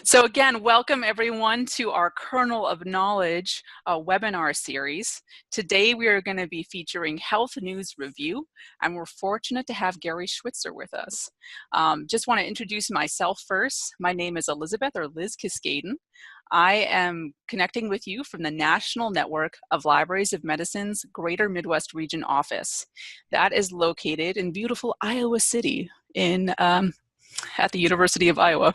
So again, welcome everyone to our Kernel of Knowledge webinar series. Today we are going to be featuring Health News Review, and we're fortunate to have Gary Schwitzer with us. Just want to introduce myself first. My name is Elizabeth, or Liz Cascaden. I am connecting with you from the National Network of Libraries of Medicine's Greater Midwest Region office. That is located in beautiful Iowa City at the University of Iowa.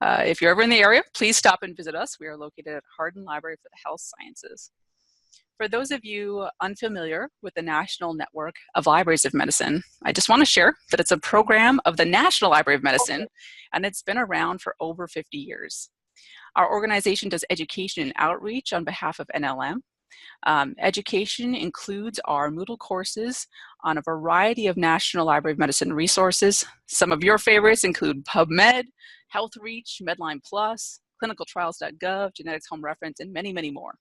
If you're ever in the area, please stop and visit us. We are located at Hardin Library for the Health Sciences. For those of you unfamiliar with the National Network of Libraries of Medicine, I just want to share that it's a program of the National Library of Medicine, and it's been around for over 50 years. Our organization does education and outreach on behalf of NLM. Education includes our Moodle courses on a variety of National Library of Medicine resources. Some of your favorites include PubMed, HealthReach, Medline Plus, clinicaltrials.gov, Genetics Home Reference, and many, many more.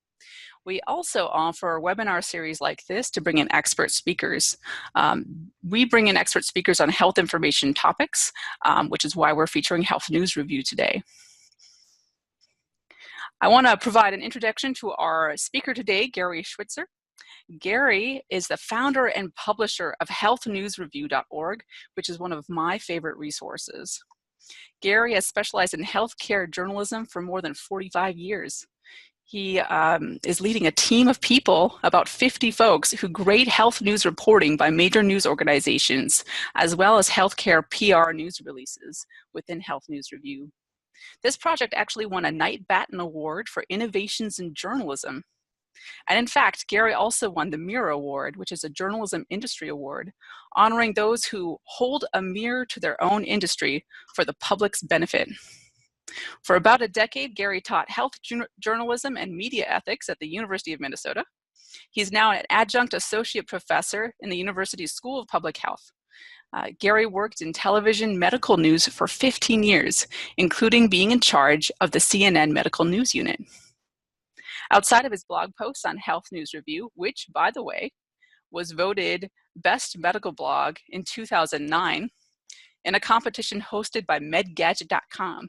We also offer webinar series like this to bring in expert speakers. We bring in expert speakers on health information topics, which is why we're featuring Health News Review today. I want to provide an introduction to our speaker today, Gary Schwitzer. Gary is the founder and publisher of healthnewsreview.org, which is one of my favorite resources. Gary has specialized in healthcare journalism for more than 45 years. He is leading a team of people, about 50 folks, who grade health news reporting by major news organizations, as well as healthcare PR news releases within Health News Review. This project actually won a Knight Batten Award for Innovations in Journalism. And in fact, Gary also won the Mirror Award, which is a journalism industry award, honoring those who hold a mirror to their own industry for the public's benefit. For about a decade, Gary taught health journalism and media ethics at the University of Minnesota. He's now an adjunct associate professor in the University's School of Public Health. Gary worked in television medical news for 15 years, including being in charge of the CNN Medical News Unit. Outside of his blog posts on Health News Review, which, by the way, was voted Best Medical Blog in 2009 in a competition hosted by MedGadget.com.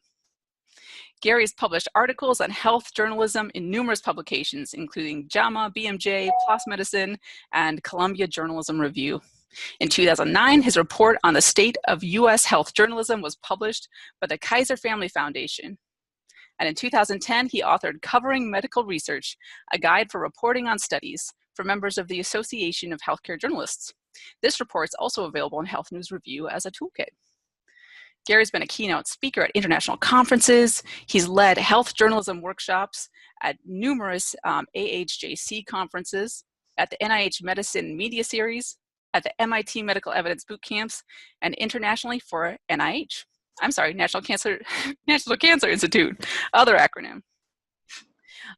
Gary's published articles on health journalism in numerous publications, including JAMA, BMJ, PLOS Medicine, and Columbia Journalism Review. In 2009, his report on the state of U.S. health journalism was published by the Kaiser Family Foundation. And in 2010, he authored Covering Medical Research, a guide for reporting on studies for members of the Association of Healthcare Journalists. This report is also available in Health News Review as a toolkit. Gary's been a keynote speaker at international conferences. He's led health journalism workshops at numerous AHJC conferences, at the NIH Medicine Media Series, at the MIT Medical Evidence Boot Camps, and internationally for NIH. I'm sorry, National Cancer Institute, other acronym.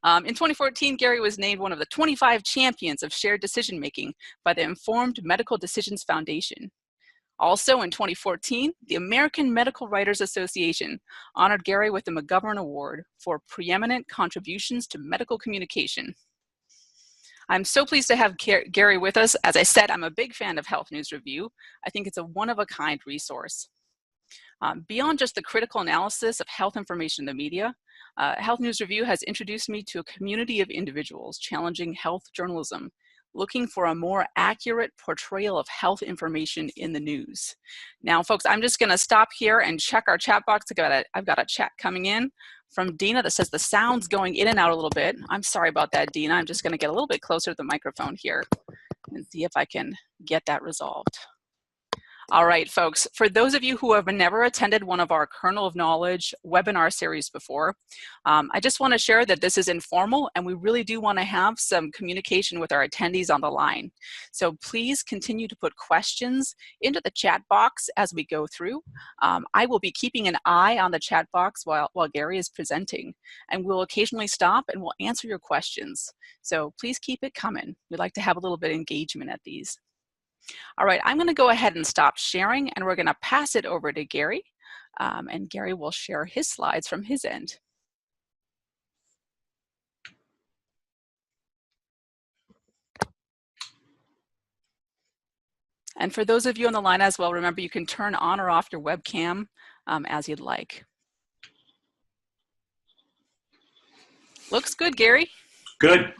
In 2014, Gary was named one of the 25 champions of shared decision-making by the Informed Medical Decisions Foundation. Also in 2014, the American Medical Writers Association honored Gary with the McGovern Award for preeminent contributions to medical communication. I'm so pleased to have Gary with us. As I said, I'm a big fan of Health News Review. I think it's a one-of-a-kind resource. Beyond just the critical analysis of health information in the media, Health News Review has introduced me to a community of individuals challenging health journalism, looking for a more accurate portrayal of health information in the news. Now, folks, I'm just going to stop here and check our chat box. I've got a chat coming in from Dina that says the sound's going in and out a little bit. I'm sorry about that, Dina. I'm just going to get a little bit closer to the microphone here and see if I can get that resolved. All right, folks, for those of you who have never attended one of our Kernel of Knowledge webinar series before, I just want to share that this is informal and we really do want to have some communication with our attendees on the line. So please continue to put questions into the chat box as we go through. I will be keeping an eye on the chat box while Gary is presenting, and we'll occasionally stop and we'll answer your questions. So please keep it coming. We'd like to have a little bit of engagement at these. All right, I'm going to go ahead and stop sharing, and we're going to pass it over to Gary, and Gary will share his slides from his end. And for those of you on the line as well, remember you can turn on or off your webcam as you'd like. Looks good, Gary. Good.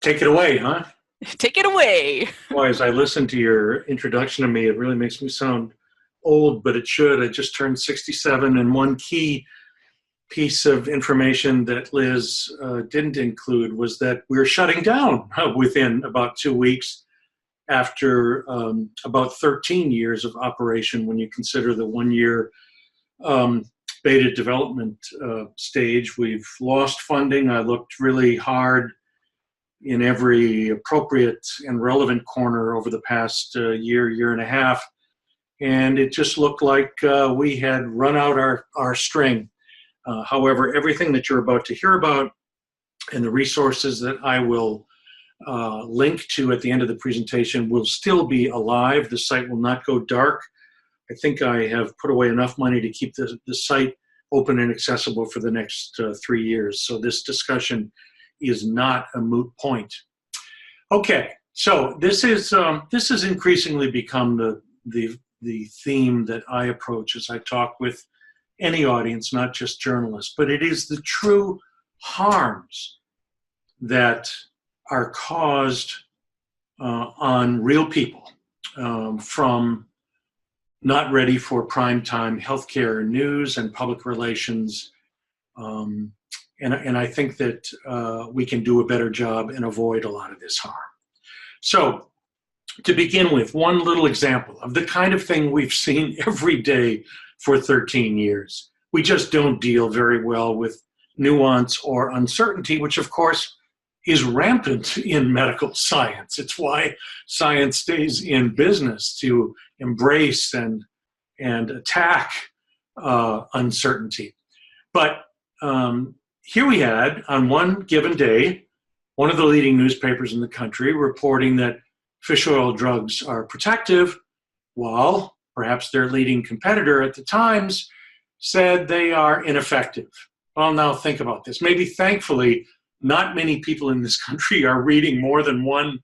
Take it away, huh? Take it away. Boy, as I listen to your introduction to me, it really makes me sound old, but it should. I just turned 67, and one key piece of information that Liz didn't include was that we're shutting down within about 2 weeks after about 13 years of operation when you consider the 1 year beta development stage. We've lost funding. I looked really hard in every appropriate and relevant corner over the past year and a half, and it just looked like we had run out our string. However, everything that you're about to hear about and the resources that I will link to at the end of the presentation will still be alive. The site will not go dark. I think I have put away enough money to keep the site open and accessible for the next 3 years. So this discussion is not a moot point. Okay, so this has increasingly become the theme that I approach as I talk with any audience, not just journalists, but it is the true harms that are caused on real people from not ready for primetime healthcare news and public relations. And I think that we can do a better job and avoid a lot of this harm. So to begin with, one little example of the kind of thing we've seen every day for 13 years. We just don't deal very well with nuance or uncertainty, which of course is rampant in medical science. It's why science stays in business, to embrace and attack uncertainty. But here we had, on one given day, one of the leading newspapers in the country reporting that fish oil drugs are protective, while perhaps their leading competitor at the Times said they are ineffective. Well, now think about this. Maybe thankfully, not many people in this country are reading more than one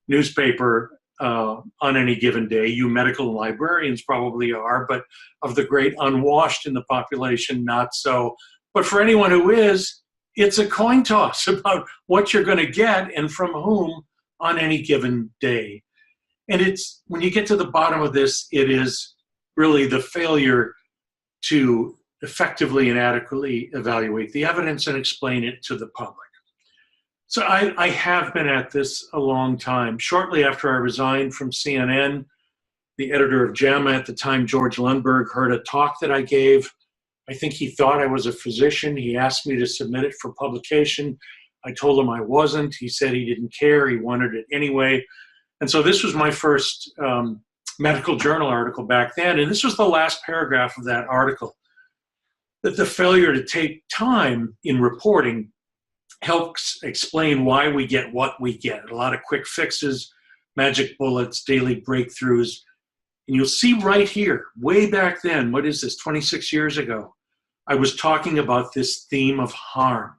newspaper on any given day. You medical librarians probably are, but of the great unwashed in the population, not so. But for anyone who is, it's a coin toss about what you're going to get and from whom on any given day. And it's, when you get to the bottom of this, it is really the failure to effectively and adequately evaluate the evidence and explain it to the public. So I have been at this a long time. Shortly after I resigned from CNN, the editor of JAMA at the time, George Lundberg, heard a talk that I gave. I think he thought I was a physician. He asked me to submit it for publication. I told him I wasn't. He said he didn't care. He wanted it anyway. And so this was my first medical journal article back then. And this was the last paragraph of that article, that the failure to take time in reporting helps explain why we get what we get. A lot of quick fixes, magic bullets, daily breakthroughs. And you'll see right here, way back then, what is this, 26 years ago, I was talking about this theme of harm,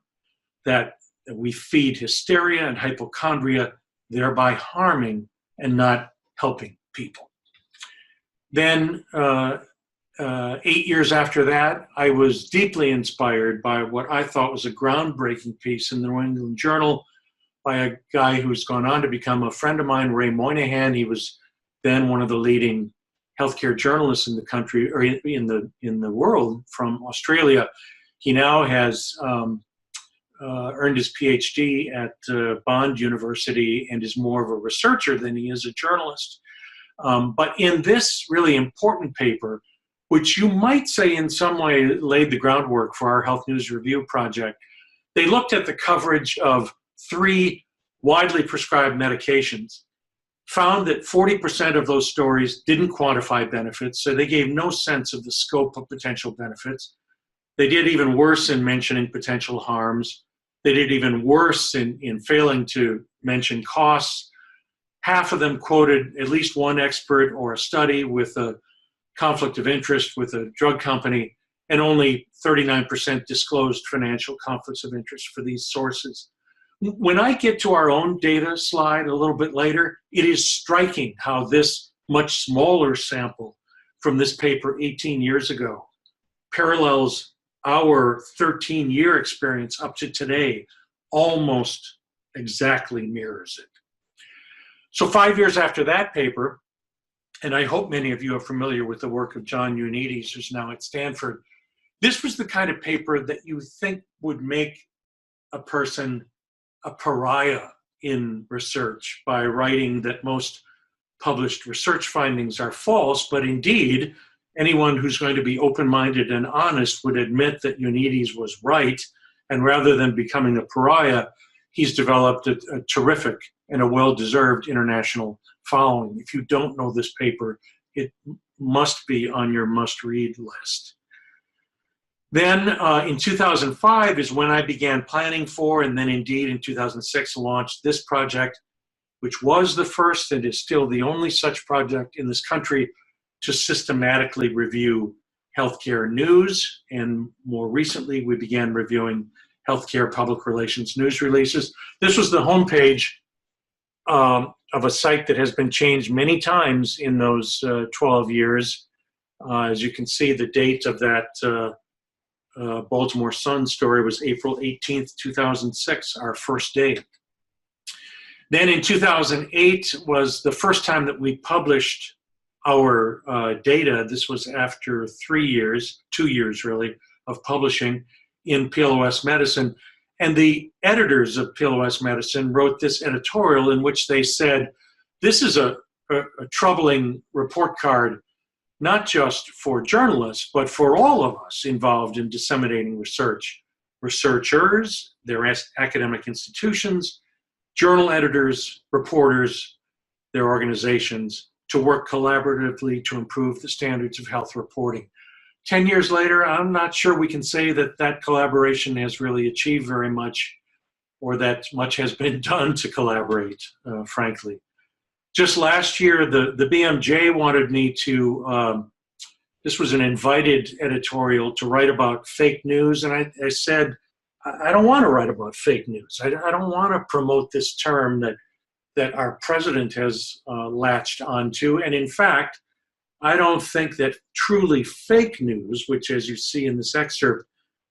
that we feed hysteria and hypochondria, thereby harming and not helping people. Then 8 years after that, I was deeply inspired by what I thought was a groundbreaking piece in the New England Journal by a guy who's gone on to become a friend of mine, Ray Moynihan. He was then one of the leading healthcare journalists in the country, or in the world, from Australia. He now has earned his PhD at Bond University and is more of a researcher than he is a journalist. But in this really important paper, which you might say in some way laid the groundwork for our Health News Review project, they looked at the coverage of 3 widely prescribed medications, found that 40% of those stories didn't quantify benefits, so they gave no sense of the scope of potential benefits. They did even worse in mentioning potential harms. They did even worse in failing to mention costs. Half of them quoted at least one expert or a study with a conflict of interest with a drug company, and only 39% disclosed financial conflicts of interest for these sources. When I get to our own data slide a little bit later, it is striking how this much smaller sample from this paper 18 years ago parallels our 13-year experience up to today almost exactly mirrors it. So 5 years after that paper, and I hope many of you are familiar with the work of John Ioannidis, who's now at Stanford, this was the kind of paper that you think would make a person a pariah in research by writing that most published research findings are false, but indeed, anyone who's going to be open-minded and honest would admit that Ioannidis was right, and rather than becoming a pariah, he's developed a terrific and a well-deserved international following. If you don't know this paper, it must be on your must-read list. Then in 2005 is when I began planning for, and then indeed in 2006 launched this project, which was the first and is still the only such project in this country to systematically review healthcare news. And more recently, we began reviewing healthcare public relations news releases. This was the homepage of a site that has been changed many times in those 12 years. As you can see, the date of that Baltimore Sun story was April 18th, 2006, our first day. Then in 2008 was the first time that we published our data. This was after 2 years really, of publishing in PLOS Medicine. And the editors of PLOS Medicine wrote this editorial in which they said, this is a troubling report card, not just for journalists, but for all of us involved in disseminating research. Researchers, their academic institutions, journal editors, reporters, their organizations, to work collaboratively to improve the standards of health reporting. 10 years later, I'm not sure we can say that that collaboration has really achieved very much, or that much has been done to collaborate, frankly. Just last year, the BMJ wanted me to, this was an invited editorial to write about fake news, and I said, I don't want to write about fake news. I don't want to promote this term that our president has latched onto. And in fact, I don't think that truly fake news, which as you see in this excerpt,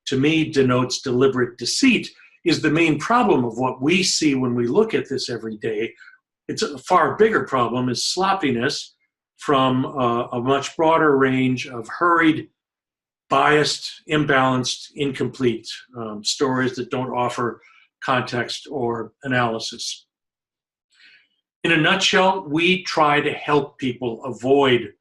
to me denotes deliberate deceit, is the main problem of what we see when we look at this every day. It's a far bigger problem is sloppiness from a much broader range of hurried, biased, imbalanced, incomplete stories that don't offer context or analysis. In a nutshell, we try to help people avoid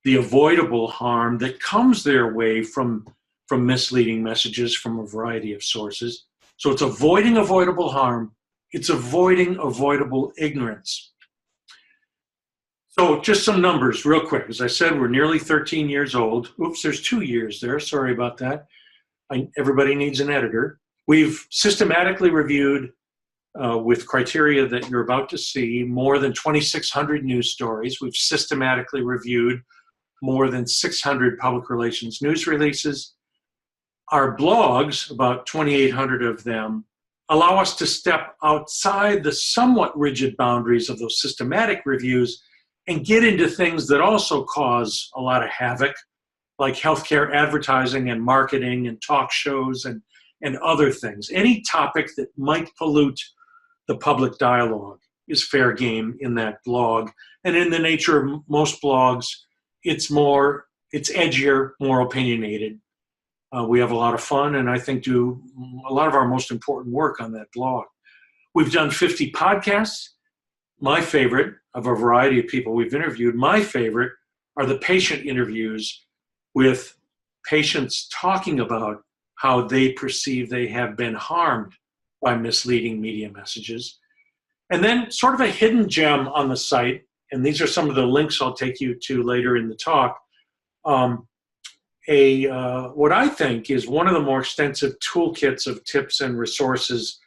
the avoidable harm that comes their way from misleading messages from a variety of sources. So it's avoiding avoidable harm. It's avoiding avoidable ignorance. So just some numbers real quick. As I said, we're nearly 13 years old. Oops, there's 2 years there. Sorry about that. Everybody needs an editor. We've systematically reviewed with criteria that you're about to see, more than 2,600 news stories. We've systematically reviewed more than 600 public relations news releases. Our blogs, about 2,800 of them, allow us to step outside the somewhat rigid boundaries of those systematic reviews and get into things that also cause a lot of havoc, like healthcare advertising and marketing and talk shows and other things. Any topic that might pollute the public dialogue is fair game in that blog. And in the nature of most blogs, it's edgier, more opinionated. We have a lot of fun and I think do a lot of our most important work on that blog. We've done 50 podcasts. My favorite, of a variety of people we've interviewed, my favorite are the patient interviews with patients talking about how they perceive they have been harmed by misleading media messages. And then sort of a hidden gem on the site, and these are some of the links I'll take you to later in the talk, what I think is one of the more extensive toolkits of tips and resources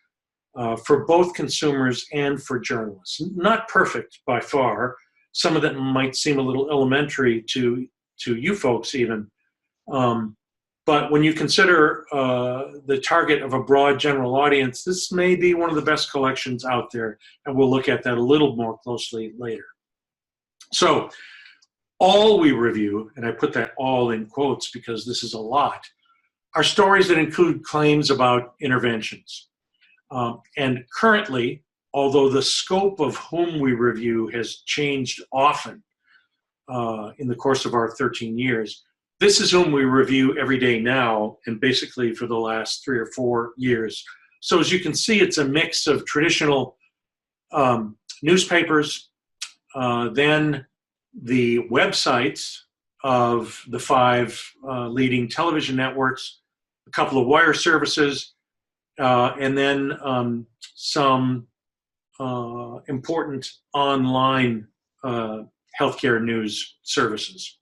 for both consumers and for journalists. Not perfect by far. Some of them might seem a little elementary to you folks even. But when you consider the target of a broad general audience, this may be one of the best collections out there, and we'll look at that a little more closely later. So all we review, and I put that all in quotes because this is a lot, are stories that include claims about interventions. And currently, although the scope of whom we review has changed often in the course of our 13 years, this is whom we review every day now and basically for the last 3 or 4 years. So as you can see, it's a mix of traditional newspapers, then the websites of the 5 leading television networks, a couple of wire services, and then some important online healthcare news services.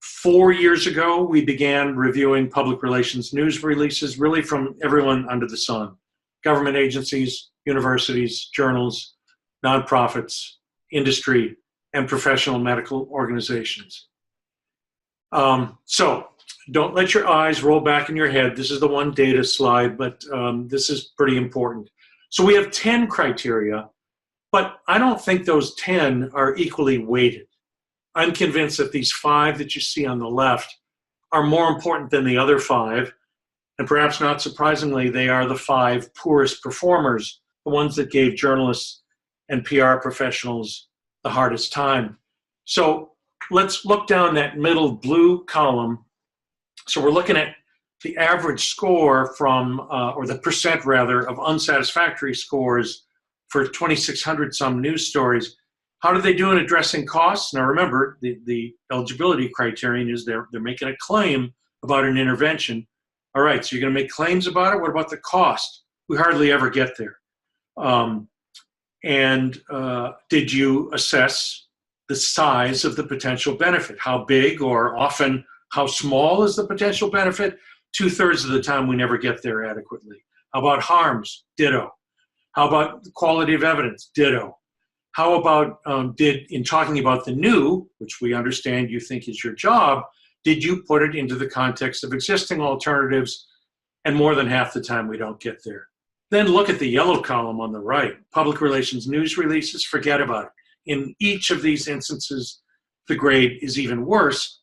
4 years ago, we began reviewing public relations news releases, really from everyone under the sun: government agencies, universities, journals, nonprofits, industry, and professional medical organizations. So don't let your eyes roll back in your head. This is the one data slide, but this is pretty important. So we have 10 criteria, but I don't think those 10 are equally weighted. I'm convinced that these 5 that you see on the left are more important than the other 5, and perhaps not surprisingly, they are the 5 poorest performers, the ones that gave journalists and PR professionals the hardest time. So let's look down that middle blue column. So we're looking at the average score from, or the percent rather, of unsatisfactory scores for 2,600 some news stories. How do they do in addressing costs? Now remember, the eligibility criterion is they're making a claim about an intervention. All right, so you're going to make claims about it. What about the cost? We hardly ever get there. Did you assess the size of the potential benefit? How big, or often how small is the potential benefit? 2/3 of the time we never get there adequately. How about harms? Ditto. How about the quality of evidence? Ditto. How about, in talking about the new, which we understand you think is your job, did you put it into the context of existing alternatives? And more than half the time we don't get there. Then look at the yellow column on the right. Public relations news releases, forget about it. In each of these instances, the grade is even worse.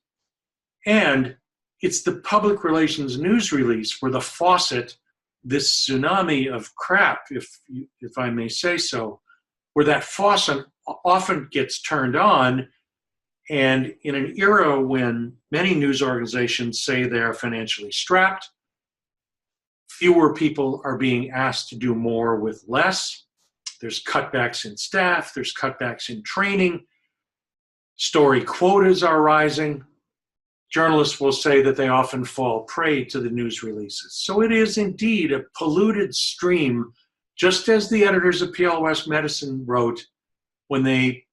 And it's the public relations news release where the faucet, this tsunami of crap, if I may say so, where that faucet often gets turned on. And in an era when many news organizations say they're financially strapped, fewer people are being asked to do more with less. There's cutbacks in staff, there's cutbacks in training, story quotas are rising. Journalists will say that they often fall prey to the news releases. So it is indeed a polluted stream, just as the editors of PL West Medicine wrote when they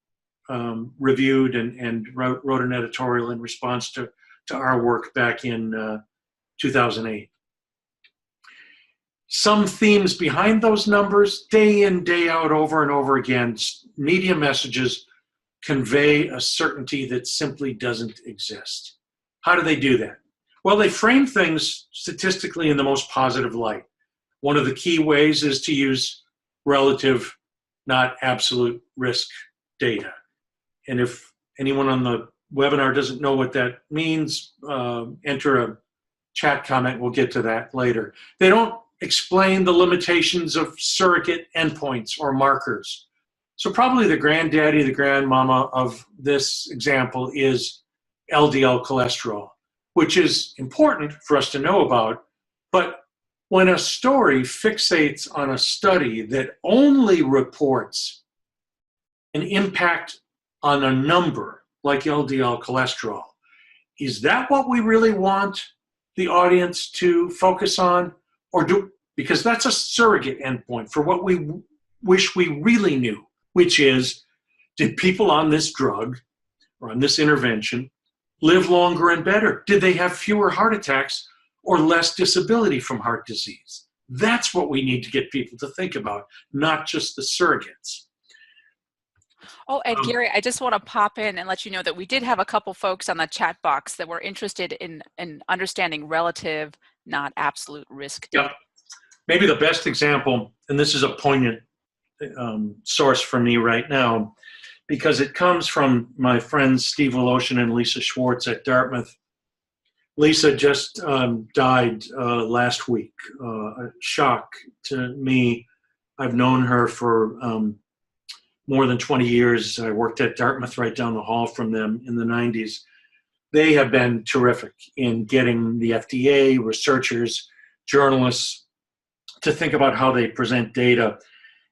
reviewed and wrote an editorial in response to our work back in 2008. Some themes behind those numbers, day in, day out, over and over again, media messages convey a certainty that simply doesn't exist. How do they do that? Well, they frame things statistically in the most positive light. One of the key ways is to use relative, not absolute risk data. And if anyone on the webinar doesn't know what that means, enter a chat comment. We'll get to that later. They don't explain the limitations of surrogate endpoints or markers. So probably the granddaddy, the grandmama of this example is LDL cholesterol, which is important for us to know about. But when a story fixates on a study that only reports an impact on a number like LDL cholesterol, is that what we really want the audience to focus on? Or because that's a surrogate endpoint for what we wish we really knew, which is, did people on this drug or on this intervention live longer and better? Did they have fewer heart attacks or less disability from heart disease? That's what we need to get people to think about, not just the surrogates. Oh, and Gary, I just want to pop in and let you know that we did have a couple folks on the chat box that were interested in understanding relative, not absolute risk data. Yep. Maybe the best example, and this is a poignant source for me right now, because it comes from my friends Steve Woloshin and Lisa Schwartz at Dartmouth, Lisa just died last week. A shock to me. I've known her for more than 20 years. I worked at Dartmouth right down the hall from them in the 90s. They have been terrific in getting the FDA, researchers, journalists to think about how they present data.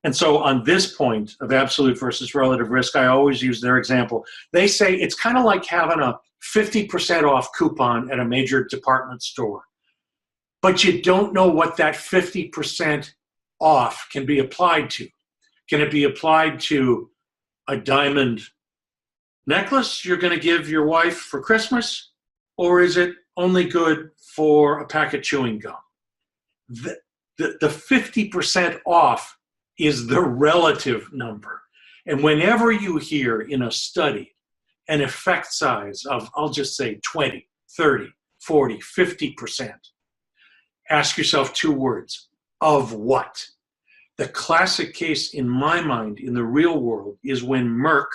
And so on this point of absolute versus relative risk, I always use their example. They say it's kind of like having a 50% off coupon at a major department store, but you don't know what that 50% off can be applied to. Can it be applied to a diamond necklace you're going to give your wife for Christmas, or is it only good for a pack of chewing gum? The 50% off is the relative number. And whenever you hear in a study an effect size of, I'll just say 20, 30, 40, 50%, ask yourself two words: of what? The classic case in my mind in the real world is when Merck,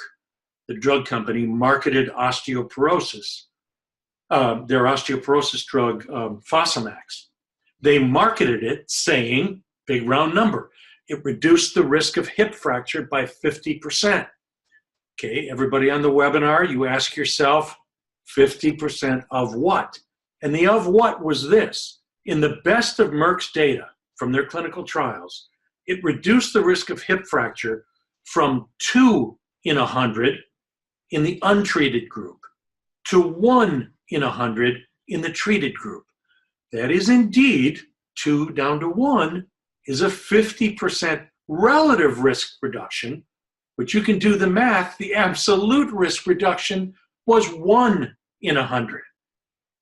the drug company, marketed osteoporosis, their osteoporosis drug, Fosamax. They marketed it saying, big round number, it reduced the risk of hip fracture by 50%. Okay, everybody on the webinar, you ask yourself, 50% of what? And the of what was this: in the best of Merck's data from their clinical trials, it reduced the risk of hip fracture from 2 in 100 in the untreated group to 1 in 100 in the treated group. That is indeed 2 down to 1 is a 50% relative risk reduction, but you can do the math. The absolute risk reduction was 1 in 100.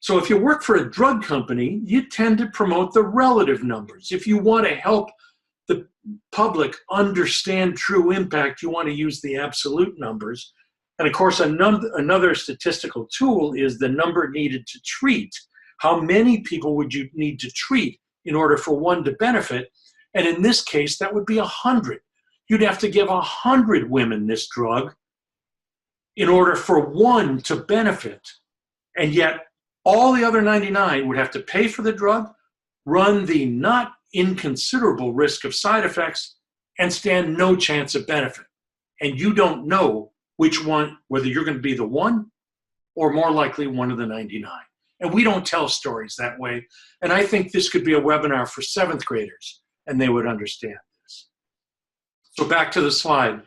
So if you work for a drug company, you tend to promote the relative numbers. If you want to help the public understand true impact, you want to use the absolute numbers. And of course, another statistical tool is the number needed to treat. How many people would you need to treat in order for one to benefit? And in this case, that would be 100. You'd have to give 100 women this drug in order for one to benefit. And yet, all the other 99 would have to pay for the drug, run the not inconsiderable risk of side effects, and stand no chance of benefit. And you don't know which one, whether you're going to be the one or more likely one of the 99. And we don't tell stories that way. And I think this could be a webinar for 7th graders, and they would understand this. So back to the slide.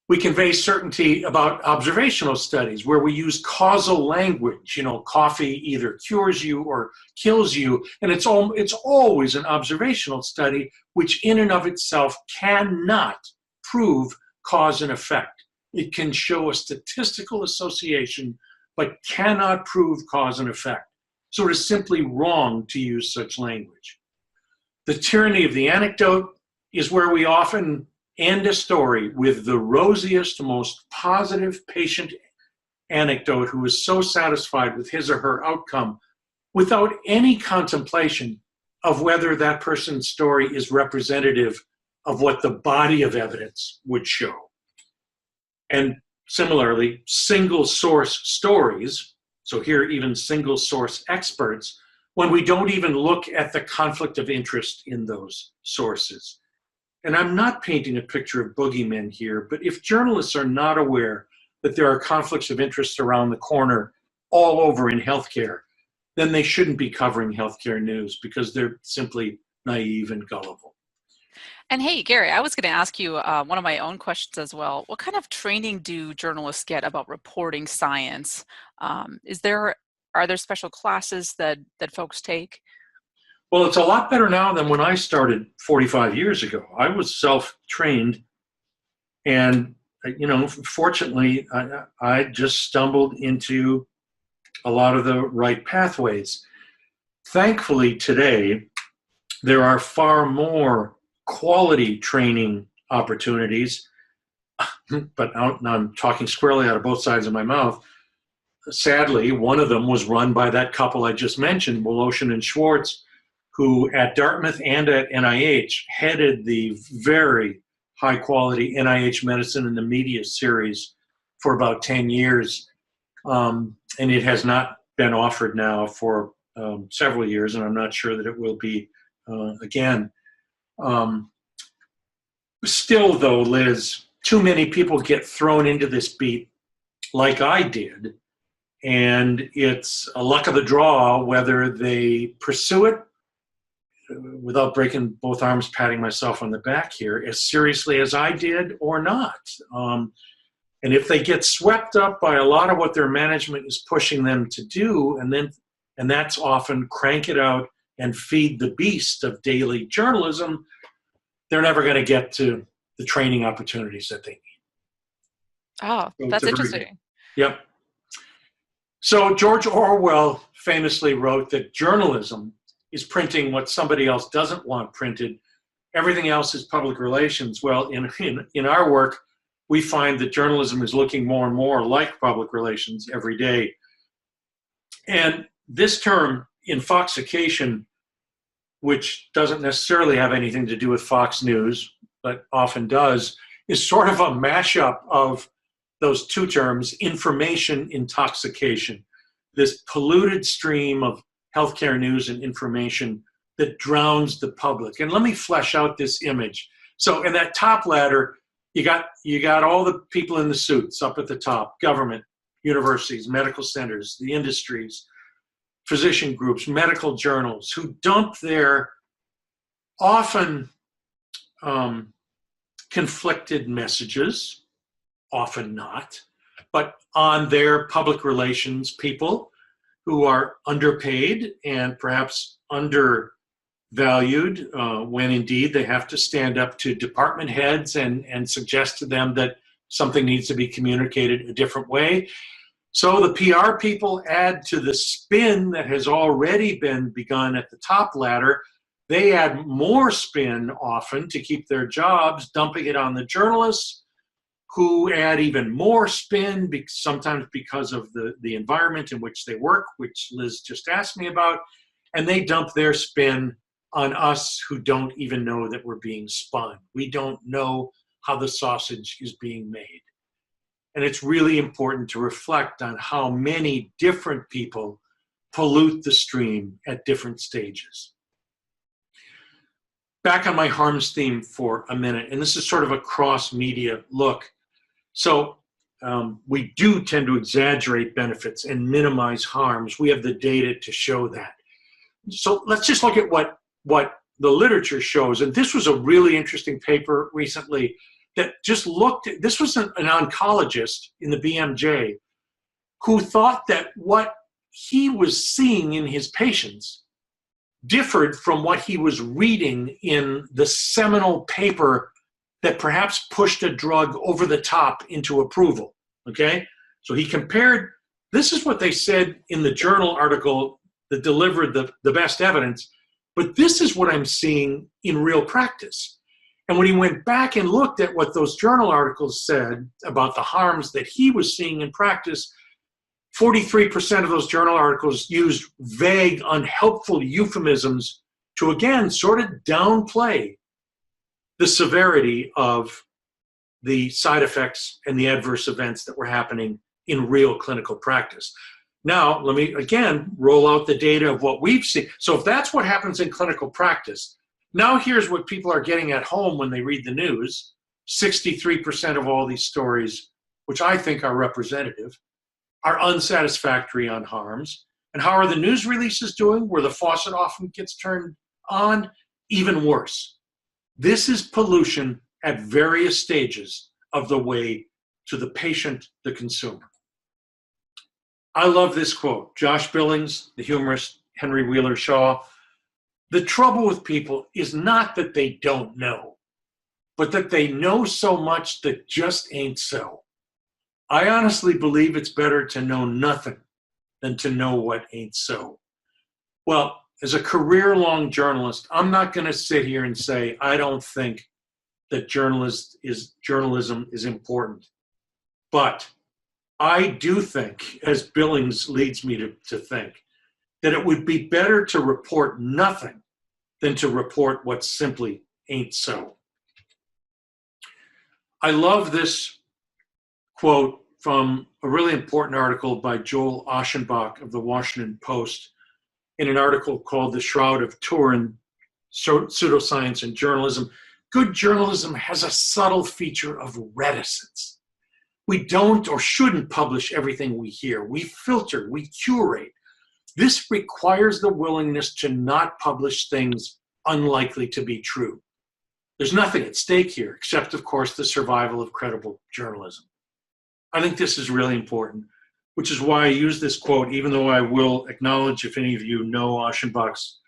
We convey certainty about observational studies where we use causal language. You know, coffee either cures you or kills you. And it's always an observational study, which in and of itself cannot prove cause and effect. It can show a statistical association, but cannot prove cause and effect. So it is simply wrong to use such language. The tyranny of the anecdote is where we often end a story with the rosiest, most positive patient anecdote who is so satisfied with his or her outcome without any contemplation of whether that person's story is representative of what the body of evidence would show. And similarly, single source stories, so here even single source experts, when we don't even look at the conflict of interest in those sources. And I'm not painting a picture of boogeymen here, but if journalists are not aware that there are conflicts of interest around the corner all over in healthcare, then they shouldn't be covering healthcare news because they're simply naive and gullible. And hey, Gary, I was going to ask you one of my own questions as well. What kind of training do journalists get about reporting science? Are there special classes that folks take? Well, it's a lot better now than when I started 45 years ago. I was self-trained, and fortunately, I just stumbled into a lot of the right pathways. Thankfully, today, there are far more quality training opportunities, but now I'm talking squarely out of both sides of my mouth. Sadly, one of them was run by that couple I just mentioned, Woloshin and Schwartz, who at Dartmouth and at NIH headed the very high quality NIH Medicine in the Media series for about 10 years. And it has not been offered now for several years, and I'm not sure that it will be again. Still, though, Liz, too many people get thrown into this beat like I did, and it's a luck of the draw whether they pursue it, without breaking both arms, patting myself on the back here, as seriously as I did or not. And if they get swept up by a lot of what their management is pushing them to do, and that's often crank it out and feed the beast of daily journalism, they're never going to get to the training opportunities that they need. Oh, So that's interesting. Yep. So George Orwell famously wrote that journalism is printing what somebody else doesn't want printed. Everything else is public relations. Well, in our work, we find that journalism is looking more and more like public relations every day. And this term, infoxication, which doesn't necessarily have anything to do with Fox News, but often does, is sort of a mashup of those two terms, information intoxication, this polluted stream of healthcare news and information that drowns the public. And let me flesh out this image. So in that top ladder, you got all the people in the suits up at the top: government, universities, medical centers, the industries, physician groups, medical journals, who dump their often conflicted messages, often not, but on their public relations people who are underpaid and perhaps undervalued, when indeed they have to stand up to department heads and suggest to them that something needs to be communicated a different way. So the PR people add to the spin that has already been begun at the top ladder. They add more spin often to keep their jobs, dumping it on the journalists, who add even more spin, sometimes because of the environment in which they work, which Liz just asked me about, and they dump their spin on us who don't even know that we're being spun. We don't know how the sausage is being made. And it's really important to reflect on how many different people pollute the stream at different stages. Back on my harms theme for a minute, and this is sort of a cross-media look. So we do tend to exaggerate benefits and minimize harms. We have the data to show that. So let's just look at what the literature shows. And this was a really interesting paper recently that just looked at, this was an oncologist in the BMJ who thought that what he was seeing in his patients differed from what he was reading in the seminal paper that perhaps pushed a drug over the top into approval, okay? So he compared, this is what they said in the journal article that delivered the best evidence, but this is what I'm seeing in real practice. And when he went back and looked at what those journal articles said about the harms that he was seeing in practice, 43% of those journal articles used vague, unhelpful euphemisms to, again, sort of downplay the severity of the side effects and the adverse events that were happening in real clinical practice. Now, let me, again, roll out the data of what we've seen. So if that's what happens in clinical practice, now here's what people are getting at home when they read the news. 63% of all these stories, which I think are representative, are unsatisfactory on harms. And how are the news releases doing, where the faucet often gets turned on? Even worse. This is pollution at various stages of the way to the patient, the consumer. I love this quote. Josh Billings, the humorist, Henry Wheeler Shaw. The trouble with people is not that they don't know, but that they know so much that just ain't so. I honestly believe it's better to know nothing than to know what ain't so. Well, as a career-long journalist, I'm not going to sit here and say I don't think that journalism is important. But I do think, as Billings leads me to think, that it would be better to report nothing than to report what simply ain't so. I love this quote from a really important article by Joel Aschenbach of the Washington Post in an article called The Shroud of Turin, Pseudoscience and Journalism. Good journalism has a subtle feature of reticence. We don't or shouldn't publish everything we hear. We filter, we curate. This requires the willingness to not publish things unlikely to be true. There's nothing at stake here except, of course, the survival of credible journalism. I think this is really important, which is why I use this quote, even though I will acknowledge, if any of you know Aschenbach's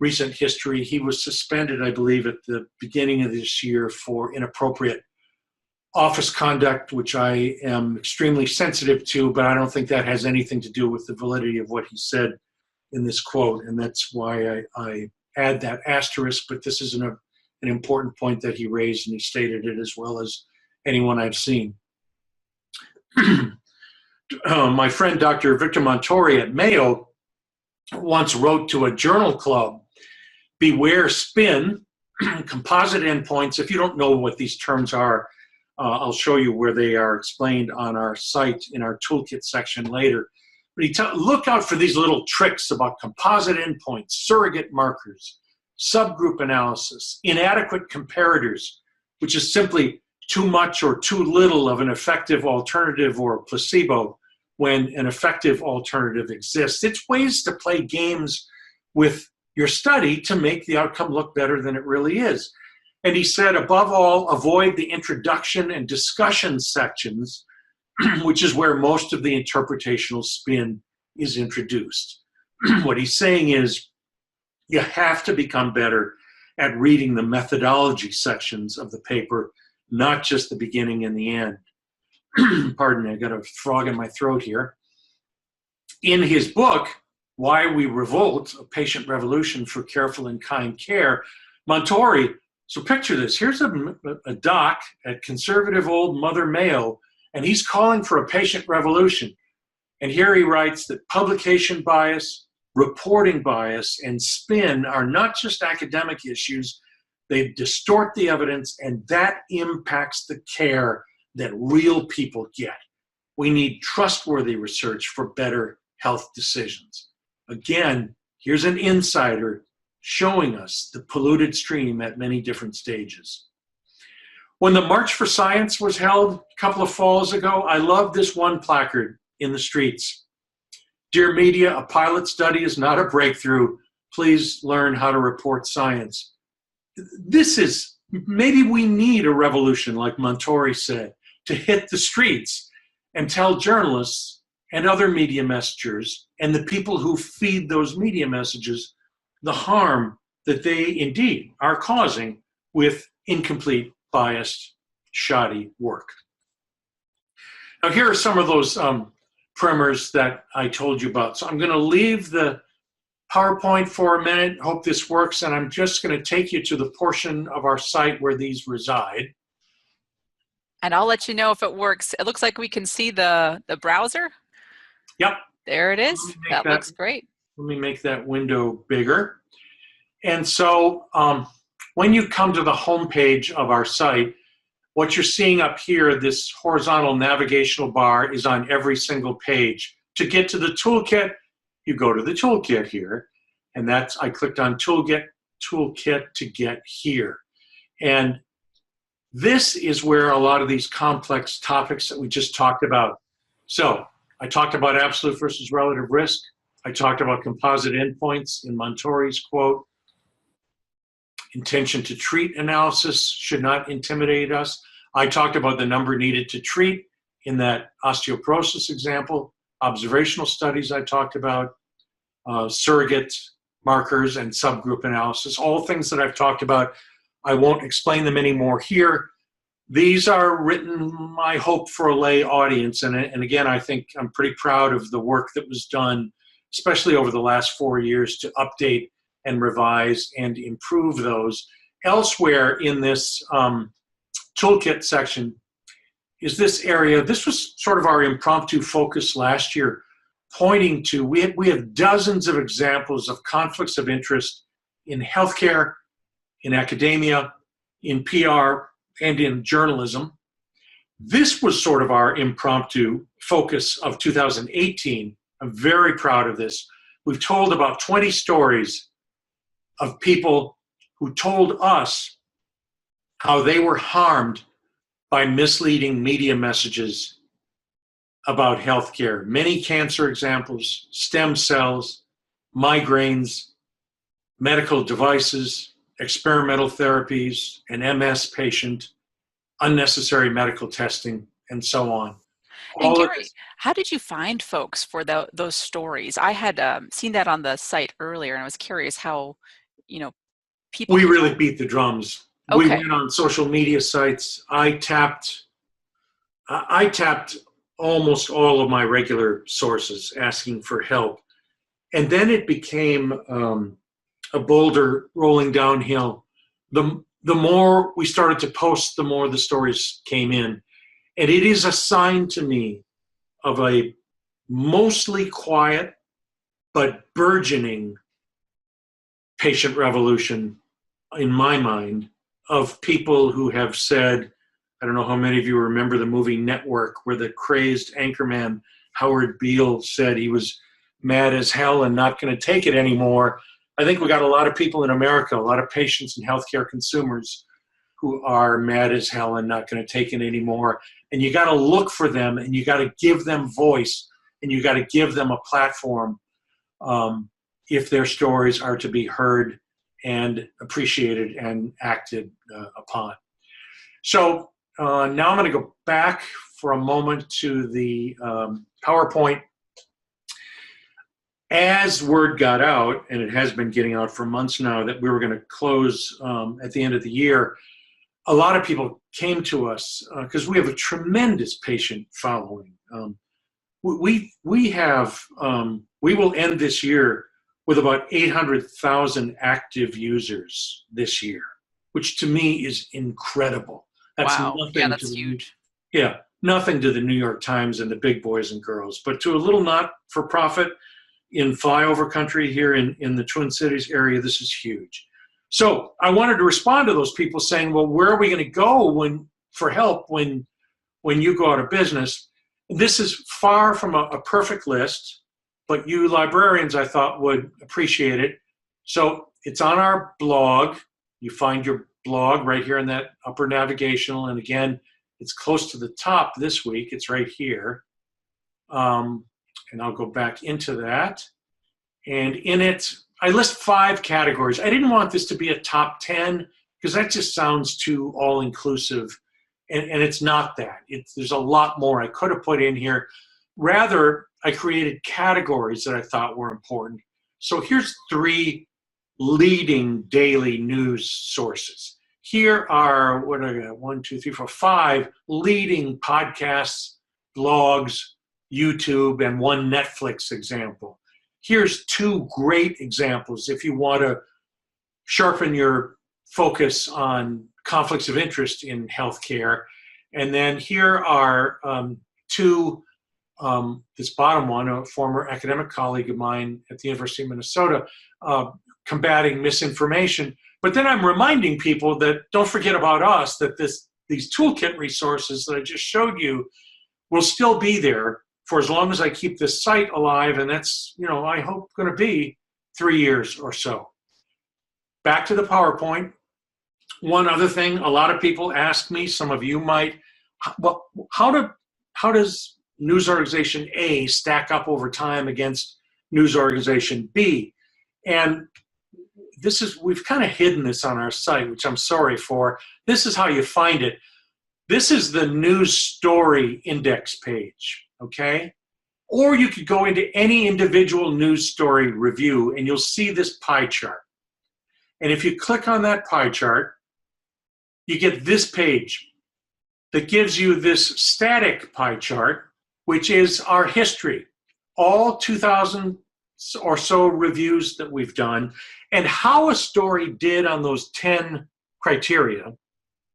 recent history, he was suspended, I believe, at the beginning of this year for inappropriate office conduct, which I am extremely sensitive to, but I don't think that has anything to do with the validity of what he said in this quote, and that's why I add that asterisk, but this is an important point that he raised, and he stated it as well as anyone I've seen. My friend Dr. Victor Montori at Mayo once wrote to a journal club, beware spin, composite endpoints. If you don't know what these terms are, I'll show you where they are explained on our site in our toolkit section later. But look out for these little tricks about composite endpoints, surrogate markers, subgroup analysis, inadequate comparators, which is simply too much or too little of an effective alternative or placebo when an effective alternative exists. It's ways to play games with your study to make the outcome look better than it really is. And he said, above all, avoid the introduction and discussion sections, which is where most of the interpretational spin is introduced. What he's saying is, you have to become better at reading the methodology sections of the paper, not just the beginning and the end. Pardon me, I got a frog in my throat here. In his book, Why We Revolt, A Patient Revolution for Careful and Kind Care, Montori, so picture this, here's a doc at conservative old Mother Mayo, and he's calling for a patient revolution. And here he writes that publication bias, reporting bias, and spin are not just academic issues, they distort the evidence, and that impacts the care that real people get. We need trustworthy research for better health decisions. Again, here's an insider showing us the polluted stream at many different stages. When the March for Science was held a couple of falls ago, I loved this one placard in the streets. Dear media, a pilot study is not a breakthrough. Please learn how to report science. This is, maybe we need a revolution, like Montori said, to hit the streets and tell journalists and other media messengers and the people who feed those media messages the harm that they indeed are causing with incomplete, biased, shoddy work. Now here are some of those primers that I told you about. So I'm going to leave the PowerPoint for a minute, hope this works, and I'm just going to take you to the portion of our site where these reside. And I'll let you know if it works. It looks like we can see the browser. Yep. There it is. That looks great. Let me make that window bigger. And so when you come to the home page of our site, what you're seeing up here, this horizontal navigational bar, is on every single page. To get to the toolkit, you go to the toolkit here, and that's, I clicked on toolkit to get here. And this is where a lot of these complex topics that we just talked about. So I talked about absolute versus relative risk. I talked about composite endpoints in Montori's quote. Intention to treat analysis should not intimidate us. I talked about the number needed to treat in that osteoporosis example. Observational studies I talked about, surrogate markers and subgroup analysis, all things that I've talked about. I won't explain them anymore here. These are written, I hope, for a lay audience. And again, I think I'm pretty proud of the work that was done, especially over the last 4 years, to update and revise and improve those. Elsewhere in this toolkit section is this area. This was sort of our impromptu focus last year, pointing to, we have dozens of examples of conflicts of interest in healthcare, in academia, in PR, and in journalism. This was sort of our impromptu focus of 2018. I'm very proud of this. We've told about 20 stories of people who told us how they were harmed by misleading media messages about healthcare. Many cancer examples, stem cells, migraines, medical devices, experimental therapies, an MS patient, unnecessary medical testing, and so on. And Gary, how did you find folks for those stories? I had seen that on the site earlier, and I was curious how, people. We really beat the drums. Okay. We went on social media sites. I tapped almost all of my regular sources asking for help. And then it became a boulder rolling downhill. The more we started to post, the more the stories came in. And it is a sign to me of a mostly quiet but burgeoning patient revolution, in my mind, of people who have said, I don't know how many of you remember the movie Network, where the crazed anchorman Howard Beale said he was mad as hell and not going to take it anymore. I think we got a lot of people in America, a lot of patients and healthcare consumers who are mad as hell and not going to take it anymore. And you got to look for them, and you got to give them voice, and you got to give them a platform if their stories are to be heard and appreciated and acted upon. So now I'm going to go back for a moment to the PowerPoint. As word got out, and it has been getting out for months now, that we were going to close at the end of the year, a lot of people came to us because we have a tremendous patient following. We will end this year with about 800,000 active users this year, which to me is incredible. That's wow. Nothing yeah, that's huge. Yeah, nothing to the New York Times and the big boys and girls, but to a little not-for-profit in flyover country here in the Twin Cities area, this is huge. So I wanted to respond to those people saying, well, where are we going to go for help when you go out of business? This is far from a perfect list, but you librarians, I thought, would appreciate it. So it's on our blog. You find your blog right here in that upper navigational. And again, it's close to the top this week. It's right here. And I'll go back into that. And in it, I list 5 categories. I didn't want this to be a top 10 because that just sounds too all-inclusive. And it's not that. There's a lot more I could have put in here. Rather, I created categories that I thought were important. So here's 3 leading daily news sources. Here are, what do I got? 1, 2, 3, 4, 5 leading podcasts, blogs, YouTube, and 1 Netflix example. Here's 2 great examples if you want to sharpen your focus on conflicts of interest in healthcare. And then here are 2, this bottom one, a former academic colleague of mine at the University of Minnesota, combating misinformation. But then I'm reminding people that don't forget about us, that these toolkit resources that I just showed you will still be there for as long as I keep this site alive, and that's, I hope going to be 3 years or so. Back to the PowerPoint. One other thing, a lot of people ask me, some of you might, well, how does news organization A stack up over time against news organization B? And we've kind of hidden this on our site, which I'm sorry for. This is how you find it. This is the news story index page, okay? Or you could go into any individual news story review and you'll see this pie chart. And if you click on that pie chart, you get this page that gives you this static pie chart, which is our history, all 2,000 or so reviews that we've done, and how a story did on those 10 criteria,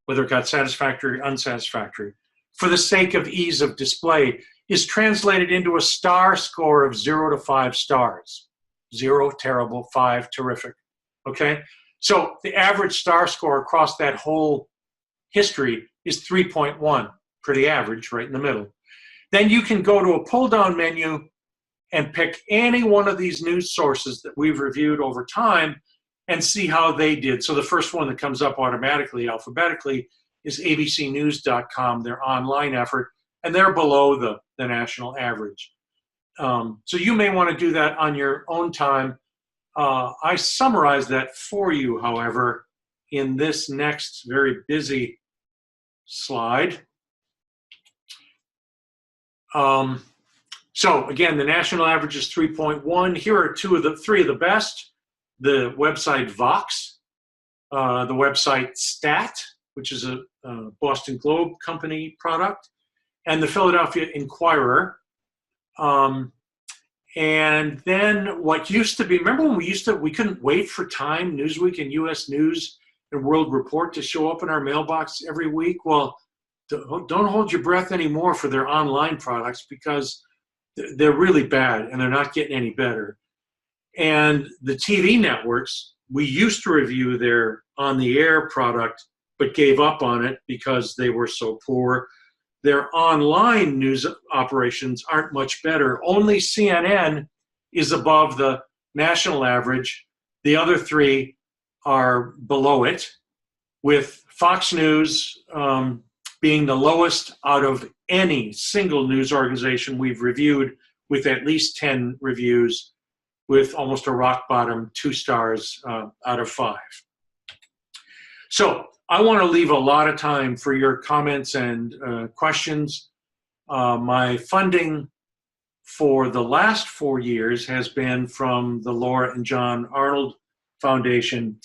whether it got satisfactory or unsatisfactory, for the sake of ease of display, is translated into a star score of 0 to 5 stars. 0, terrible, 5, terrific, okay? So the average star score across that whole history is 3.1. pretty average, right in the middle. Then you can go to a pull-down menu and pick any one of these news sources that we've reviewed over time and see how they did. So the first one that comes up automatically, alphabetically, is abcnews.com, their online effort, and they're below the national average. So you may want to do that on your own time. I summarized that for you, however, in this next very busy slide. So again, the national average is 3.1. Here are three of the best. The website Vox, the website Stat, which is a Boston Globe company product, and the Philadelphia Inquirer. And then what used to be, remember when we couldn't wait for Time, Newsweek, and U.S. News and World Report to show up in our mailbox every week? Well, don't hold your breath anymore for their online products, because they're really bad and they're not getting any better. And the TV networks, we used to review their on-the-air product, but gave up on it because they were so poor. Their online news operations aren't much better. Only CNN is above the national average. The other three are below it, with Fox News being the lowest out of any single news organization we've reviewed, with at least 10 reviews, with almost a rock bottom 2 stars out of 5. So I want to leave a lot of time for your comments and questions. My funding for the last 4 years has been from the Laura and John Arnold Foundation.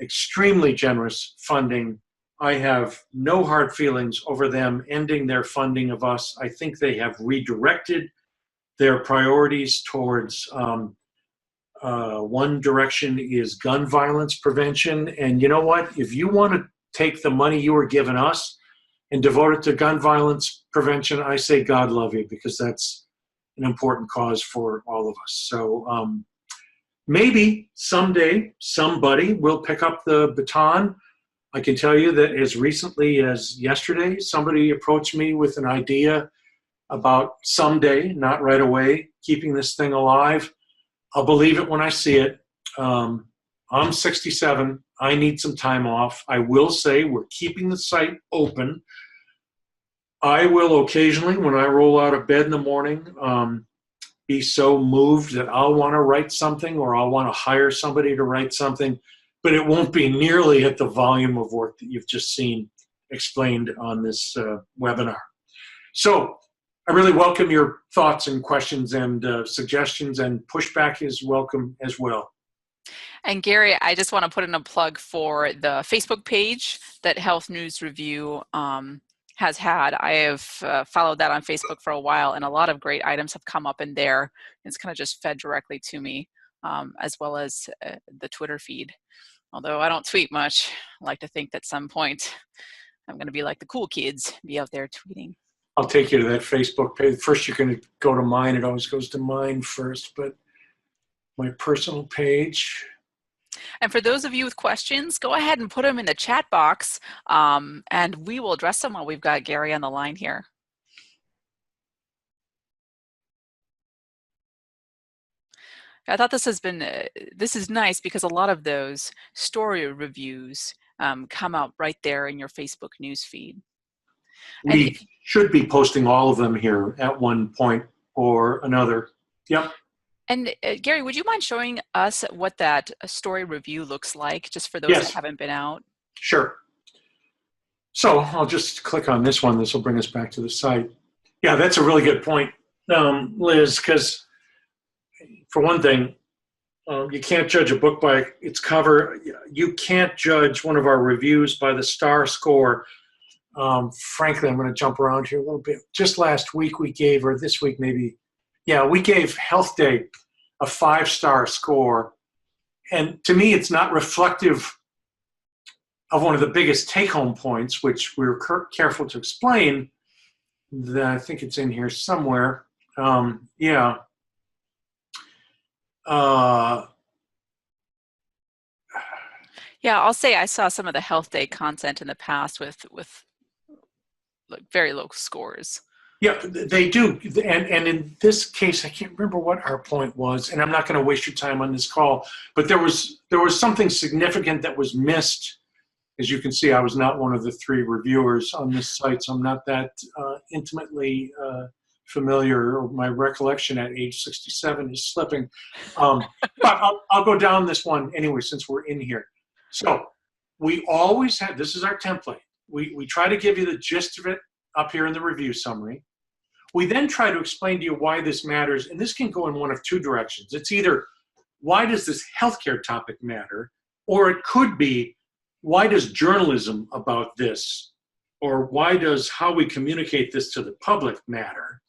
Extremely generous funding. I have no hard feelings over them ending their funding of us. I think they have redirected their priorities towards one direction is gun violence prevention. And you know what? If you want to take the money you were giving us and devote it to gun violence prevention, I say God love you, because that's an important cause for all of us. So maybe someday somebody will pick up the baton. I can tell you that as recently as yesterday, somebody approached me with an idea about someday, not right away, keeping this thing alive. I'll believe it when I see it. I'm 67. I need some time off. I will say we're keeping the site open. I will occasionally, when I roll out of bed in the morning, be so moved that I'll want to write something, or I'll want to hire somebody to write something, but it won't be nearly at the volume of work that you've just seen explained on this webinar. So I really welcome your thoughts and questions and suggestions, and pushback is welcome as well. And Gary, I just want to put in a plug for the Facebook page that Health News Review has had. I have followed that on Facebook for a while, and a lot of great items have come up in there. It's kind of just fed directly to me, as well as the Twitter feed. Although I don't tweet much, I like to think that at some point I'm going to be like the cool kids, be out there tweeting. I'll take you to that Facebook page. First, you're going to go to mine. It always goes to mine first, but my personal page. And for those of you with questions, go ahead and put them in the chat box, and we will address them while we've got Gary on the line here. I thought this has been, this is nice, because a lot of those story reviews come out right there in your Facebook news feed. We should be posting all of them here at one point or another. Yep. And Gary, would you mind showing us what that story review looks like, just for those Yes. that haven't been out? Sure. So I'll just click on this one. This will bring us back to the site. Yeah, that's a really good point, Liz, because for one thing, you can't judge a book by its cover. You can't judge one of our reviews by the star score. Frankly, I'm going to jump around here a little bit. Just last week we gave, or this week maybe, yeah, we gave Health Day a 5-star score. And to me, it's not reflective of one of the biggest take-home points, which we're careful to explain. That I think it's in here somewhere. Yeah. Yeah, I'll say I saw some of the Health Day content in the past with like very low scores. Yeah, they do. And in this case, I can't remember what our point was, and I'm not going to waste your time on this call, but there was something significant that was missed. As you can see, I was not one of the 3 reviewers on this site, so I'm not that intimately familiar, or my recollection at age 67 is slipping. But I'll go down this one anyway, since we're in here. So we always have, this is our template. We try to give you the gist of it up here in the review summary. We then try to explain to you why this matters, and this can go in one of 2 directions. It's either, why does this healthcare topic matter? Or it could be, why does journalism about this, or why does how we communicate this to the public matter?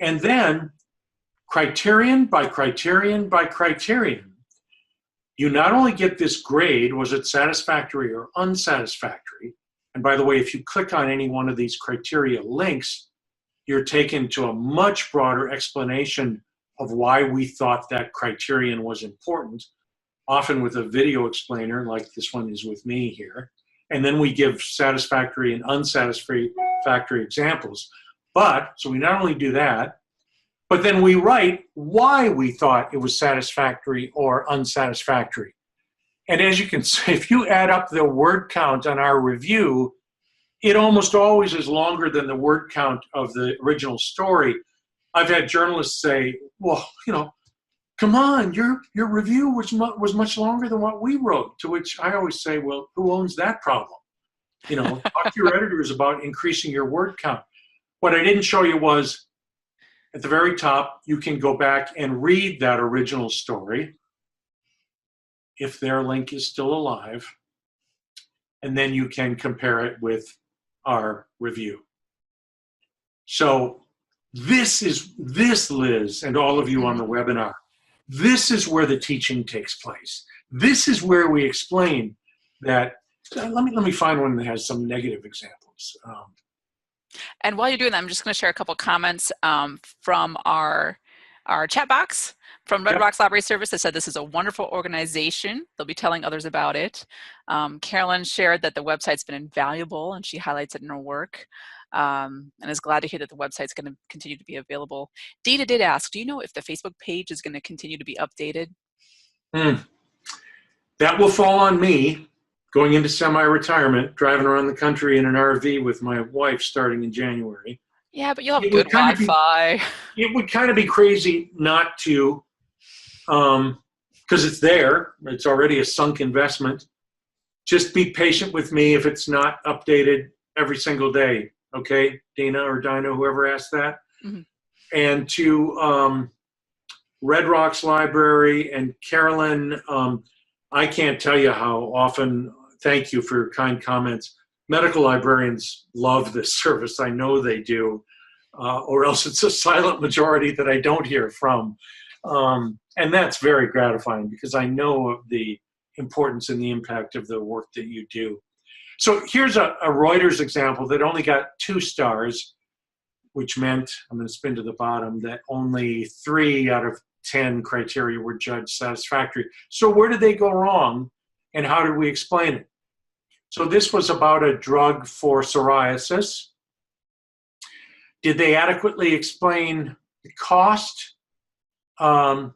And then, criterion by criterion by criterion, you not only get this grade, was it satisfactory or unsatisfactory? And by the way, if you click on any one of these criteria links, you're taken to a much broader explanation of why we thought that criterion was important, often with a video explainer like this one is with me here. And then we give satisfactory and unsatisfactory examples. But, so we not only do that, but then we write why we thought it was satisfactory or unsatisfactory. And as you can see, if you add up the word count on our review, it almost always is longer than the word count of the original story. I've had journalists say, well, come on, your review was much longer than what we wrote, to which I always say, well, who owns that problem? Talk to your editors about increasing your word count. What I didn't show you was, at the very top, you can go back and read that original story, if their link is still alive, and then you can compare it with our review. So this, Liz, and all of you on the webinar, this is where the teaching takes place. This is where we explain that. Let me find one that has some negative examples. And while you're doing that, I'm just going to share a couple comments from our chat box from Red Rocks Library Service that said this is a wonderful organization. They'll be telling others about it. Carolyn shared that the website's been invaluable, and she highlights it in her work, and is glad to hear that the website's going to continue to be available. Dina did ask, do you know if the Facebook page is going to continue to be updated? That will fall on me, going into semi-retirement, driving around the country in an RV with my wife starting in January. Yeah, but you'll have good Wi-Fi. It would kind of be crazy not to, because it's there. It's already a sunk investment. Just be patient with me if it's not updated every single day. Okay, Dina or Dino, whoever asked that. Mm-hmm. And to Red Rocks Library and Carolyn, I can't tell you how often, thank you for your kind comments. Medical librarians love this service. I know they do, or else it's a silent majority that I don't hear from. And that's very gratifying because I know of the importance and the impact of the work that you do. So here's a Reuters example that only got 2 stars, which meant, I'm going to spin to the bottom, that only 3 out of 10 criteria were judged satisfactory. So where did they go wrong, and how did we explain it? So this was about a drug for psoriasis. Did they adequately explain the cost? No.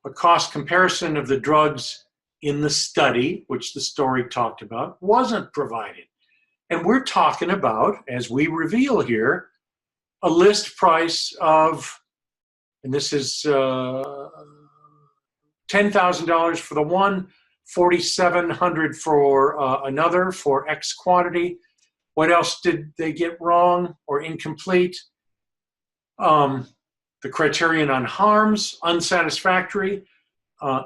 A cost comparison of the drugs in the study, which the story talked about, wasn't provided. And we're talking about, as we reveal here, a list price of, and this is $10,000 for the one, $4,700 for another, for X quantity. What else did they get wrong or incomplete? The criterion on harms, unsatisfactory.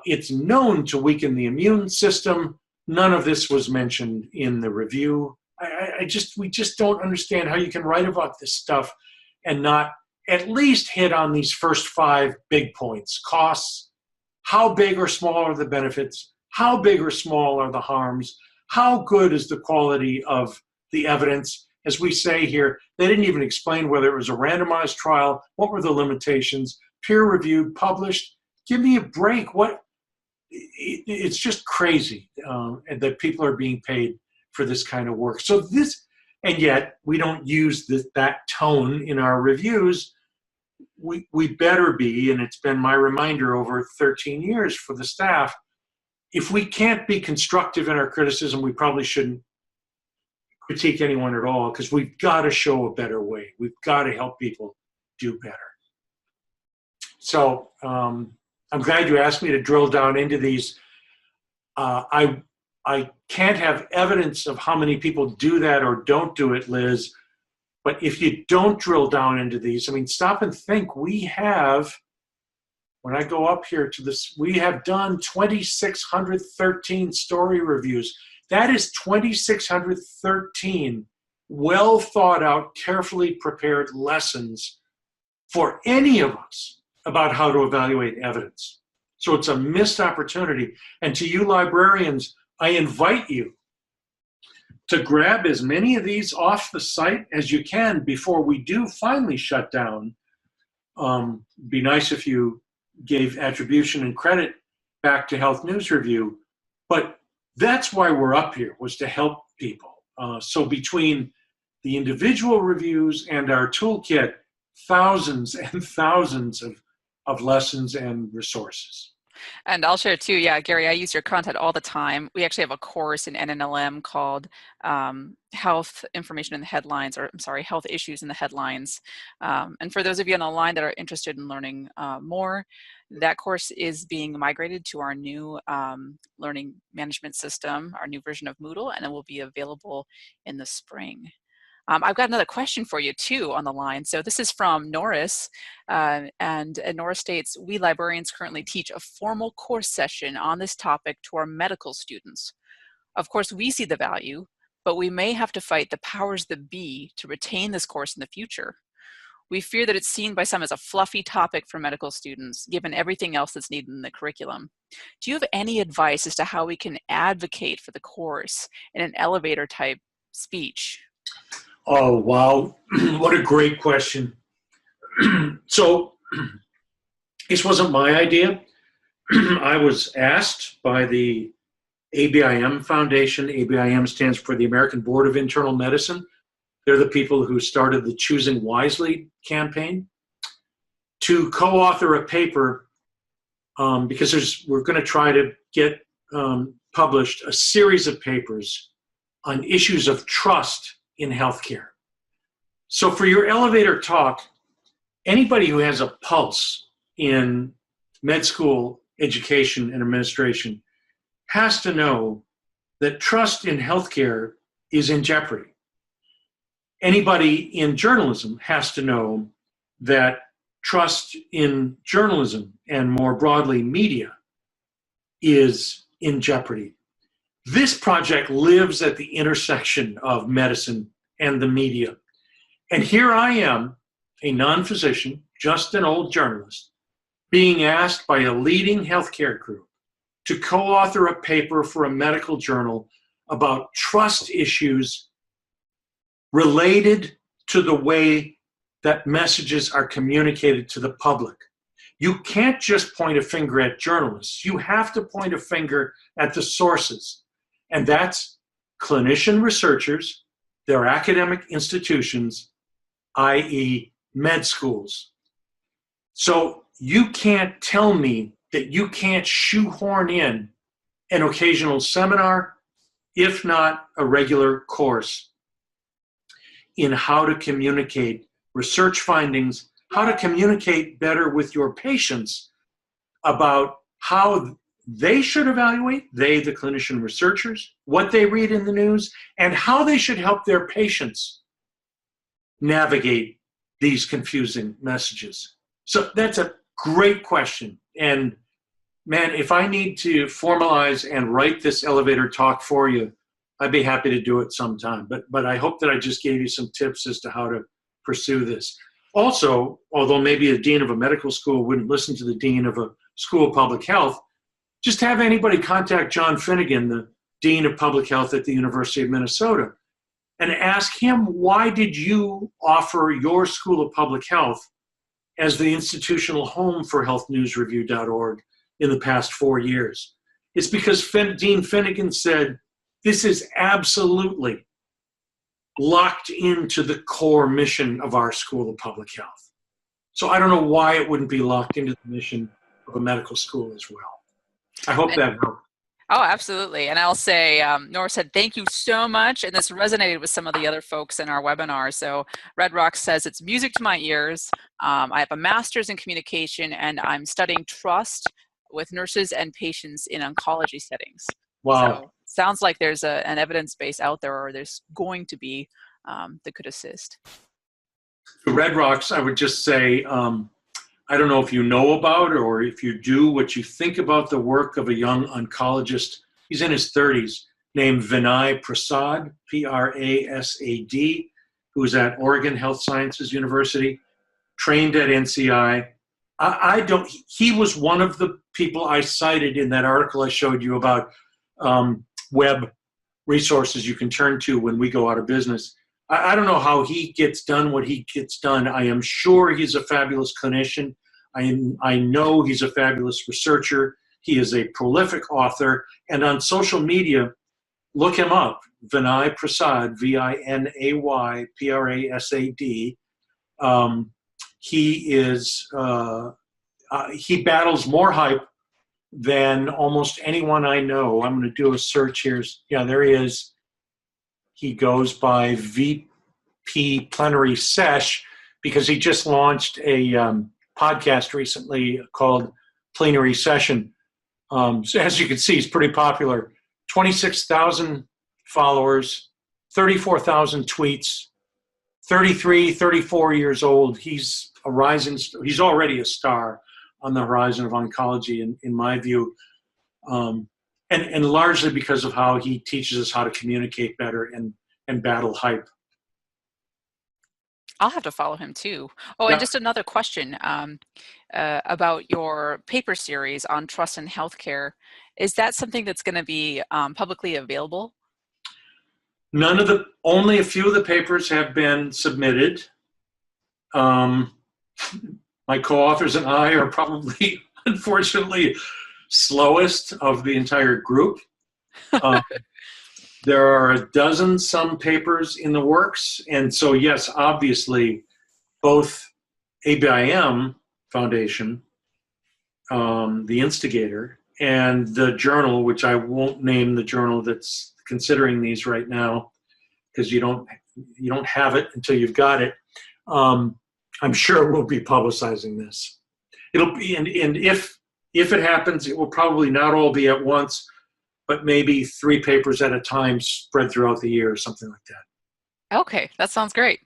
It's known to weaken the immune system. None of this was mentioned in the review. We just don't understand how you can write about this stuff and not at least hit on these first 5 big points. Costs, how big or small are the benefits? How big or small are the harms? How good is the quality of the evidence? As we say here, they didn't even explain whether it was a randomized trial, what were the limitations, peer-reviewed, published. Give me a break. It's just crazy that people are being paid for this kind of work. So And yet we don't use that tone in our reviews. We better be, and it's been my reminder over 13 years for the staff, if we can't be constructive in our criticism, we probably shouldn't critique anyone at all, because we've got to show a better way. We've got to help people do better. So I'm glad you asked me to drill down into these. I can't have evidence of how many people do that or don't do it, Liz, but if you don't drill down into these, I mean, stop and think. We have, when I go up here to this, we have done 2,613 story reviews. That is 2,613 well thought out, carefully prepared lessons for any of us about how to evaluate evidence. So it's a missed opportunity. And to you librarians, I invite you to grab as many of these off the site as you can before we do finally shut down. Be nice if you gave attribution and credit back to Health News Review, but that's why we're up here, was to help people. So between the individual reviews and our toolkit, thousands and thousands of lessons and resources. And I'll share too, yeah, Gary, I use your content all the time. We actually have a course in NNLM called Health Information in the Headlines, or I'm sorry, Health Issues in the Headlines. And for those of you on the line that are interested in learning more, that course is being migrated to our new learning management system, our new version of Moodle, and it will be available in the spring. I've got another question for you too on the line. So this is from Norris, and Norris states, we librarians currently teach a formal course session on this topic to our medical students. Of course, we see the value, but we may have to fight the powers that be to retain this course in the future. We fear that it's seen by some as a fluffy topic for medical students, given everything else that's needed in the curriculum. Do you have any advice as to how we can advocate for the course in an elevator type speech? Oh, wow. What a great question. So this wasn't my idea. I was asked by the ABIM Foundation. ABIM stands for the American Board of Internal Medicine. They're the people who started the Choosing Wisely campaign, to co-author a paper because we're going to try to get published a series of papers on issues of trust in healthcare. So for your elevator talk, anybody who has a pulse in med school education and administration has to know that trust in healthcare is in jeopardy. Anybody in journalism has to know that trust in journalism and more broadly media is in jeopardy. This project lives at the intersection of medicine and the media. And here I am, a non-physician, just an old journalist, being asked by a leading healthcare group to co-author a paper for a medical journal about trust issues related to the way that messages are communicated to the public. You can't just point a finger at journalists. You have to point a finger at the sources. And that's clinician researchers, their academic institutions, i.e. med schools. So you can't tell me that you can't shoehorn in an occasional seminar, if not a regular course, in how to communicate research findings, how to communicate better with your patients about how they should evaluate, they, the clinician researchers, what they read in the news, and how they should help their patients navigate these confusing messages. So that's a great question. And man, if I need to formalize and write this elevator talk for you, I'd be happy to do it sometime. But I hope that I just gave you some tips as to how to pursue this. Also, although maybe a dean of a medical school wouldn't listen to the dean of a school of public health, just have anybody contact John Finnegan, the dean of public health at the University of Minnesota, and ask him, why did you offer your school of public health as the institutional home for healthnewsreview.org in the past 4 years? It's because Dean Finnegan said, this is absolutely locked into the core mission of our School of Public Health. So I don't know why it wouldn't be locked into the mission of a medical school as well. I hope that helped. Oh, absolutely. And I'll say, Nora said, thank you so much. And this resonated with some of the other folks in our webinar. So Red Rock says, it's music to my ears. I have a master's in communication and I'm studying trust with nurses and patients in oncology settings. Wow. So sounds like there's an evidence base out there, or there's going to be, that could assist. Red Rocks, I would just say, I don't know if you know about or if you do, what you think about the work of a young oncologist. He's in his 30s, named Vinay Prasad, Prasad, who's at Oregon Health Sciences University, trained at NCI. He was one of the people I cited in that article I showed you about web resources you can turn to when we go out of business. I don't know how he gets done what he gets done. I am sure he's a fabulous clinician. I know he's a fabulous researcher. He is a prolific author. And on social media, look him up, Vinay Prasad, Vinay Prasad. He battles more hype than almost anyone I know. I'm going to do a search here. Yeah, there he is. He goes by VP Plenary Sesh because he just launched a podcast recently called Plenary Session. So as you can see, he's pretty popular. 26,000 followers, 34,000 tweets, 33, 34 years old. He's a rising, he's already a star on the horizon of oncology, in my view. And largely because of how he teaches us how to communicate better and battle hype. I'll have to follow him too. Oh, and just another question about your paper series on trust in healthcare. Is that something that's going to be publicly available? Only a few of the papers have been submitted. My co-authors and I are probably, unfortunately, slowest of the entire group. There are a dozen some papers in the works. And so, yes, obviously, both ABIM Foundation, the instigator, and the journal, which I won't name the journal that's considering these right now, because you don't have it until you've got it. I'm sure we'll be publicizing this. It'll be, and if it happens, it will probably not all be at once, but maybe 3 papers at a time spread throughout the year or something like that. Okay, that sounds great.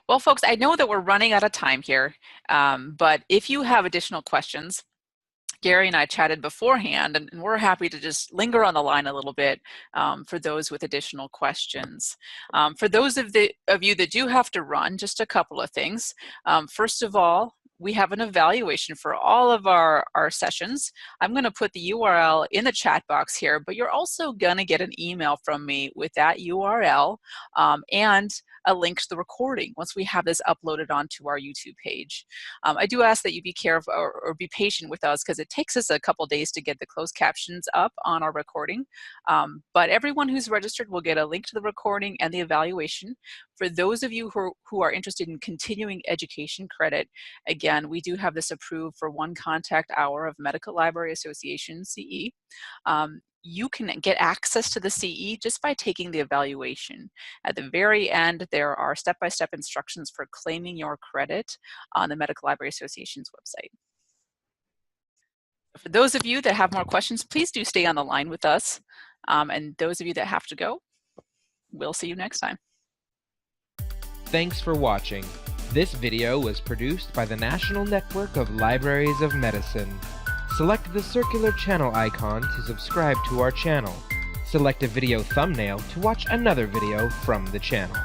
Well, folks, I know that we're running out of time here, but if you have additional questions, Gary and I chatted beforehand, and we're happy to just linger on the line a little bit for those with additional questions. For those of you that do have to run, just a couple of things. First of all, we have an evaluation for all of our sessions. I'm going to put the URL in the chat box here, but you're also going to get an email from me with that URL and a link to the recording once we have this uploaded onto our YouTube page. I do ask that you be careful or be patient with us because it takes us a couple days to get the closed captions up on our recording. But everyone who's registered will get a link to the recording and the evaluation. For those of you who are interested in continuing education credit, again, we do have this approved for 1 contact hour of Medical Library Association CE. You can get access to the CE just by taking the evaluation. At the very end, there are step-by-step instructions for claiming your credit on the Medical Library Association's website. For those of you that have more questions, please do stay on the line with us. And those of you that have to go, we'll see you next time. Thanks for watching. This video was produced by the National Network of Libraries of Medicine. Select the circular channel icon to subscribe to our channel. Select a video thumbnail to watch another video from the channel.